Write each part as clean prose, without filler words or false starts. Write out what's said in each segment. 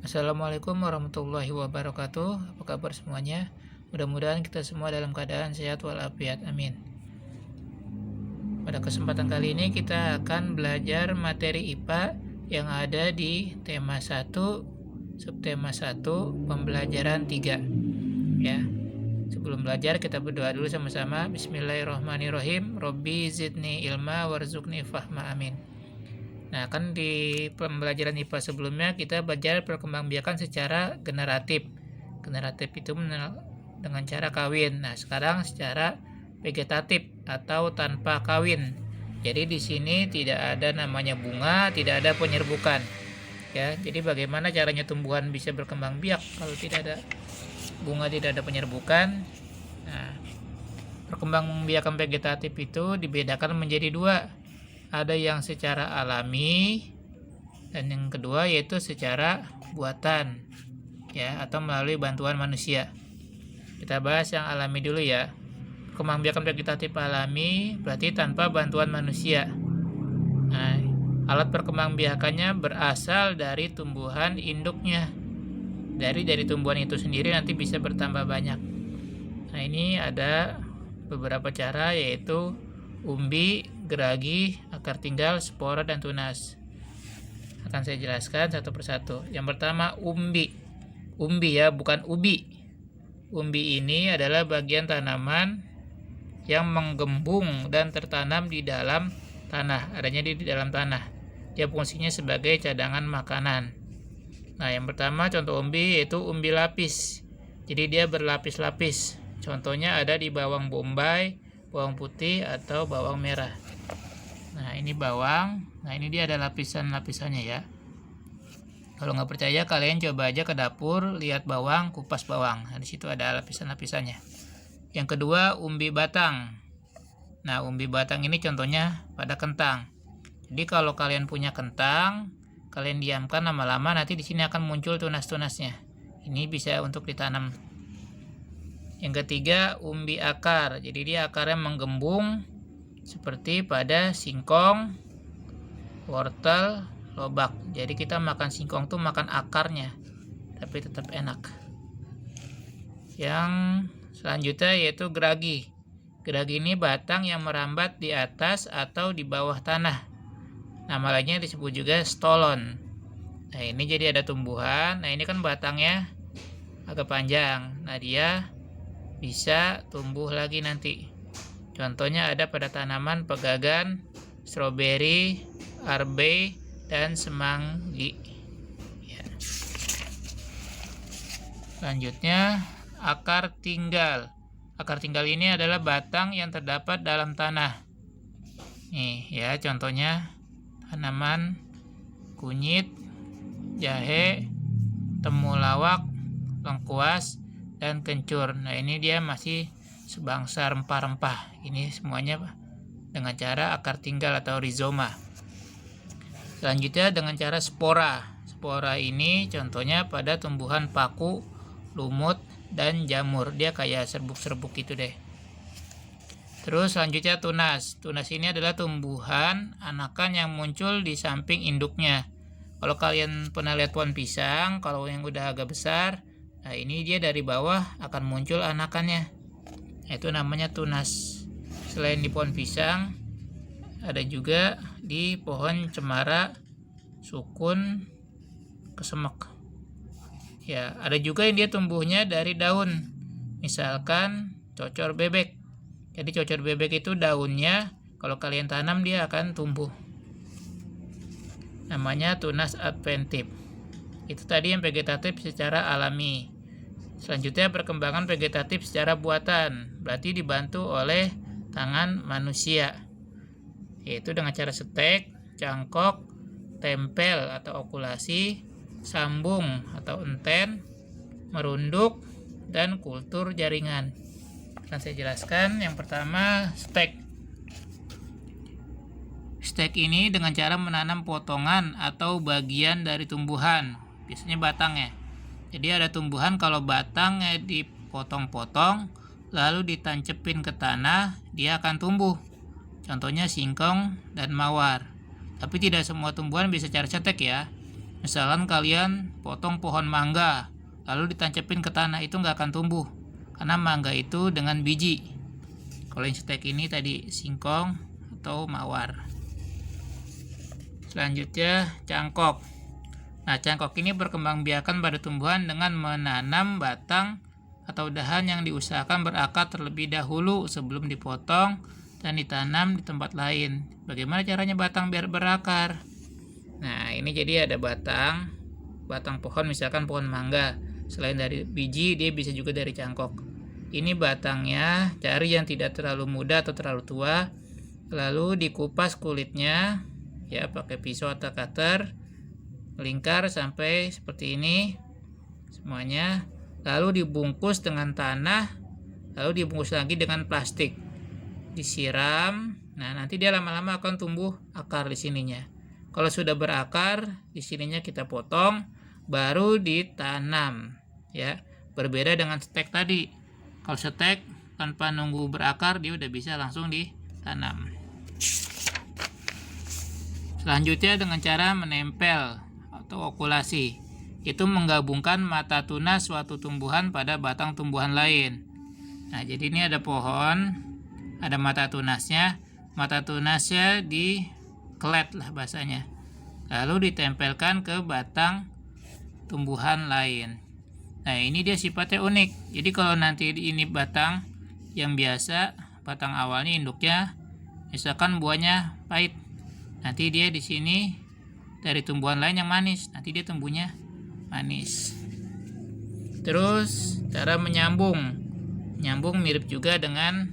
Assalamualaikum warahmatullahi wabarakatuh. Apa kabar semuanya? Mudah-mudahan kita semua dalam keadaan sehat walafiat. Amin. Pada kesempatan kali ini kita akan belajar materi IPA yang ada di tema 1, subtema 1, pembelajaran 3. Ya. Sebelum belajar kita berdoa dulu sama-sama. Bismillahirrahmanirrahim. Robbi zidni ilma warzuqni fahma. Amin. Nah, kan di pembelajaran IPA sebelumnya kita belajar perkembangbiakan secara generatif. Generatif itu dengan cara kawin. Nah, sekarang secara vegetatif atau tanpa kawin. Jadi di sini tidak ada namanya bunga, tidak ada penyerbukan. Ya, jadi bagaimana caranya tumbuhan bisa berkembang biak kalau tidak ada bunga, tidak ada penyerbukan? Nah, perkembangbiakan vegetatif itu dibedakan menjadi dua. Ada yang secara alami dan yang kedua yaitu secara buatan, ya, atau melalui bantuan manusia. Kita bahas yang alami dulu ya. Perkembangbiakan vegetatif alami berarti tanpa bantuan manusia. Nah, alat perkembangbiakannya berasal dari tumbuhan induknya. Dari tumbuhan itu sendiri nanti bisa bertambah banyak. Nah, ini ada beberapa cara yaitu umbi, geragi, akar tinggal, spora, dan tunas. Akan saya jelaskan satu persatu. Yang pertama umbi. Umbi ya, bukan ubi. Umbi ini adalah bagian tanaman yang menggembung dan tertanam di dalam tanah. Adanya di dalam tanah. Dia fungsinya sebagai cadangan makanan. Nah, yang pertama contoh umbi yaitu umbi lapis. Jadi dia berlapis-lapis. Contohnya ada di bawang bombay, bawang putih, atau bawang merah. Nah, ini bawang. Nah, ini dia ada lapisan-lapisannya ya. Kalau nggak percaya kalian coba aja ke dapur, lihat bawang, kupas bawang. Nah, di situ ada lapisan-lapisannya. Yang kedua, umbi batang. Nah, umbi batang ini contohnya pada kentang. Jadi kalau kalian punya kentang, kalian diamkan lama-lama nanti di sini akan muncul tunas-tunasnya. Ini bisa untuk ditanam. Yang ketiga, umbi akar. Jadi dia akarnya menggembung seperti pada singkong, wortel, lobak. Jadi kita makan singkong tuh makan akarnya, tapi tetap enak. Yang selanjutnya yaitu geragi. Geragi ini batang yang merambat di atas atau di bawah tanah. Nama lainnya disebut juga stolon. Nah, ini jadi ada tumbuhan. Nah, ini kan batangnya agak panjang. Nah, dia bisa tumbuh lagi nanti. Contohnya ada pada tanaman pegagan, stroberi, arbe, dan semanggi. Ya. Selanjutnya, akar tinggal. Akar tinggal ini adalah batang yang terdapat dalam tanah. Nih ya, contohnya tanaman kunyit, jahe, temulawak, lengkuas, dan kencur. Nah, ini dia masih sebangsa rempah-rempah. Ini semuanya dengan cara akar tinggal atau rizoma. Selanjutnya dengan cara spora. Spora ini contohnya pada tumbuhan paku, lumut, dan jamur. Dia kayak serbuk-serbuk gitu deh. Terus selanjutnya tunas. Tunas ini adalah tumbuhan anakan yang muncul di samping induknya. Kalau kalian pernah lihat pohon pisang, kalau yang udah agak besar, nah ini dia dari bawah akan muncul anakannya. Itu namanya tunas. Selain di pohon pisang, ada juga di pohon cemara, sukun, kesemek. Ya, ada juga yang dia tumbuhnya dari daun. Misalkan cocor bebek. Jadi cocor bebek itu daunnya kalau kalian tanam dia akan tumbuh. Namanya tunas adventif. Itu tadi yang vegetatif secara alami. Selanjutnya perkembangan vegetatif secara buatan, berarti dibantu oleh tangan manusia, yaitu dengan cara setek, cangkok, tempel atau okulasi, sambung atau enten, merunduk, dan kultur jaringan. Akan saya jelaskan. Yang pertama, stek. Stek ini dengan cara menanam potongan atau bagian dari tumbuhan, biasanya batangnya. Jadi ada tumbuhan kalau batangnya dipotong-potong lalu ditancepin ke tanah, dia akan tumbuh. Contohnya singkong dan mawar. Tapi tidak semua tumbuhan bisa cara cetek ya. Misalkan kalian potong pohon mangga, lalu ditancapin ke tanah, itu nggak akan tumbuh, karena mangga itu dengan biji. Kalau yang stek ini tadi singkong atau mawar. Selanjutnya cangkok. Nah, cangkok ini berkembangbiakan pada tumbuhan dengan menanam batang atau dahan yang diusahakan berakar terlebih dahulu sebelum dipotong dan ditanam di tempat lain. Bagaimana caranya batang biar berakar? Nah, ini jadi ada batang pohon, misalkan pohon mangga. Selain dari biji, dia bisa juga dari cangkok. Ini batangnya, cari yang tidak terlalu muda atau terlalu tua. Lalu dikupas kulitnya, ya, pakai pisau atau cutter. Melingkar sampai seperti ini semuanya. Lalu dibungkus dengan tanah, lalu dibungkus lagi dengan plastik. Disiram. Nah, nanti dia lama-lama akan tumbuh akar di sininya. Kalau sudah berakar, di sininya kita potong, baru ditanam, ya. Berbeda dengan stek tadi. Kalau stek tanpa nunggu berakar, dia udah bisa langsung ditanam. Selanjutnya dengan cara menempel atau okulasi. Itu menggabungkan mata tunas suatu tumbuhan pada batang tumbuhan lain. Nah, jadi ini ada pohon, ada mata tunasnya. Mata tunasnya dikelet lah bahasanya. Lalu ditempelkan ke batang tumbuhan lain. Nah, ini dia sifatnya unik. Jadi kalau nanti ini batang yang biasa, batang awalnya induknya, misalkan buahnya pahit. Nanti dia di sini dari tumbuhan lain yang manis, nanti dia tumbuhnya manis. Terus cara menyambung mirip juga dengan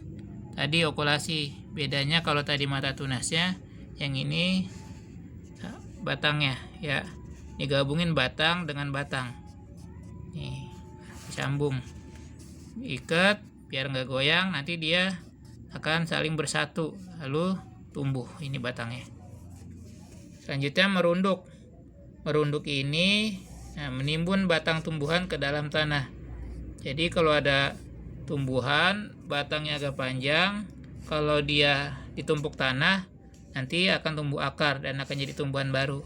tadi okulasi. Bedanya kalau tadi mata tunasnya, yang ini batangnya, ya. Digabungin batang dengan batang. Nih, disambung, ikat biar nggak goyang. Nanti dia akan saling bersatu, lalu tumbuh ini batangnya. Selanjutnya merunduk. Merunduk ini menimbun batang tumbuhan ke dalam tanah. Jadi kalau ada tumbuhan batangnya agak panjang, kalau dia ditumpuk tanah, nanti akan tumbuh akar dan akan jadi tumbuhan baru.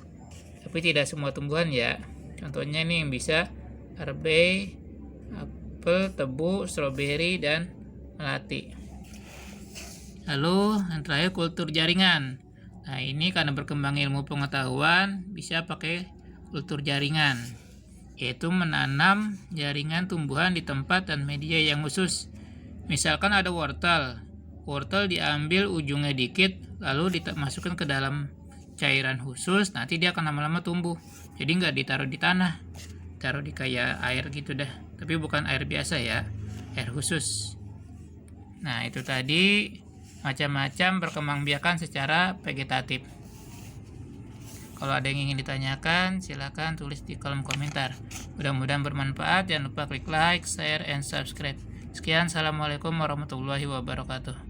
Tapi tidak semua tumbuhan, ya. Contohnya ini yang bisa arbe, apel, tebu, stroberi, dan melati. Lalu yang terakhir kultur jaringan. Nah, ini karena berkembang ilmu pengetahuan, bisa pakai kultur jaringan, yaitu menanam jaringan tumbuhan di tempat dan media yang khusus. Misalkan ada wortel diambil ujungnya dikit, lalu dimasukkan ke dalam cairan khusus, nanti dia akan lama-lama tumbuh. Jadi nggak ditaruh di tanah, taruh di kayak air gitu dah, tapi bukan air biasa, ya, air khusus. Nah, itu tadi macam-macam berkembangbiakan secara vegetatif. Kalau ada yang ingin ditanyakan, silakan tulis di kolom komentar. Mudah-mudahan bermanfaat. Jangan lupa klik like, share, and subscribe. Sekian, assalamualaikum warahmatullahi wabarakatuh.